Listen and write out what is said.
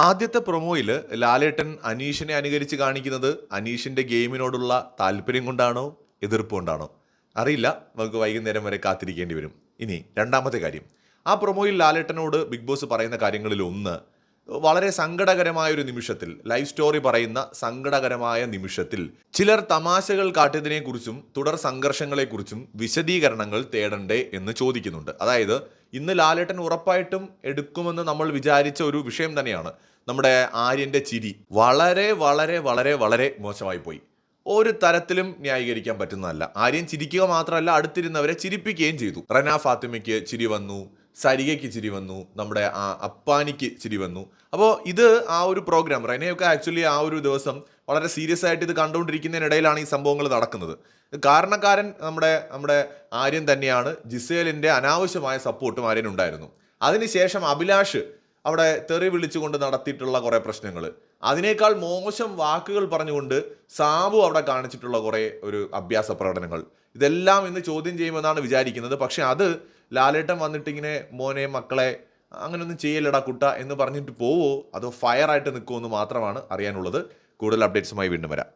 ആദ്യത്തെ പ്രൊമോയിൽ ലാലേട്ടൻ അനീഷിനെ അനുകരിച്ച് കാണിക്കുന്നത് അനീഷിന്റെ ഗെയിമിനോടുള്ള താല്പര്യം കൊണ്ടാണോ എതിർപ്പ് കൊണ്ടാണോ അറിയില്ല. നമുക്ക് വൈകുന്നേരം വരെ കാത്തിരിക്കേണ്ടി വരും. ഇനി രണ്ടാമത്തെ കാര്യം, ആ പ്രൊമോയിൽ ലാലേട്ടനോട് ബിഗ് ബോസ് പറയുന്ന കാര്യങ്ങളിൽ ഒന്ന്, വളരെ സങ്കടകരമായ ഒരു നിമിഷത്തിൽ, ലൈഫ് സ്റ്റോറി പറയുന്ന സങ്കടകരമായ നിമിഷത്തിൽ ചിലർ തമാശകൾ കാട്ടിയതിനെക്കുറിച്ചും തുടർ സംഘർഷങ്ങളെക്കുറിച്ചും വിശദീകരണങ്ങൾ തേടണ്ടേ എന്ന് ചോദിക്കുന്നുണ്ട്. അതായത് ഇന്ന് ലാലേട്ടൻ ഉറപ്പായിട്ടും എടുക്കുമെന്ന് നമ്മൾ വിചാരിച്ച ഒരു വിഷയം തന്നെയാണ് നമ്മുടെ ആര്യന്റെ ചിരി. വളരെ വളരെ വളരെ വളരെ മോശമായി പോയി. ഒരു തരത്തിലും ന്യായീകരിക്കാൻ പറ്റുന്നതല്ല. ആര്യൻ ചിരിക്കുക മാത്രമല്ല, അടുത്തിരുന്നവരെ ചിരിപ്പിക്കുകയും ചെയ്തു. റന ഫാത്തിമയ്ക്ക് ചിരി വന്നു, സരികയ്ക്ക് ചിരി വന്നു, നമ്മുടെ അപ്പാനിക്ക് ചിരി വന്നു. അപ്പോൾ ഇത് ആ ഒരു പ്രോഗ്രാം, റെനയൊക്കെ ആക്ച്വലി ആ ഒരു ദിവസം വളരെ സീരിയസ് ആയിട്ട് ഇത് കണ്ടുകൊണ്ടിരിക്കുന്നതിനിടയിലാണ് ഈ സംഭവങ്ങൾ നടക്കുന്നത്. കാരണക്കാരൻ നമ്മുടെ നമ്മുടെ ആര്യൻ തന്നെയാണ്. ജിസേലിന്റെ അനാവശ്യമായ സപ്പോർട്ടും ആര്യൻ ഉണ്ടായിരുന്നു. അതിനുശേഷം അഭിലാഷ് അവിടെ തെറി വിളിച്ചുകൊണ്ട് നടത്തിയിട്ടുള്ള കുറേ പ്രശ്നങ്ങൾ, അതിനേക്കാൾ മോശം വാക്കുകൾ പറഞ്ഞുകൊണ്ട് സാബു അവിടെ കാണിച്ചിട്ടുള്ള കുറേ ഒരു അഭ്യാസ പ്രകടനങ്ങൾ, ഇതെല്ലാം ഇന്ന് ചോദ്യം ചെയ്യുമെന്നാണ് വിചാരിക്കുന്നത്. പക്ഷെ അത് ലാലേട്ടൻ വന്നിട്ട് ഇങ്ങനെ മോനെ മക്കളെ അങ്ങനെയൊന്നും ചെയ്യല്ലടാ കുട്ട എന്ന് പറഞ്ഞിട്ട് പോവോ അതോ ഫയർ ആയിട്ട് നിൽക്കുമോ എന്ന് മാത്രമാണ് അറിയാനുള്ളത്. കൂടുതൽ അപ്ഡേറ്റ്സുമായി വീണ്ടും വരാം.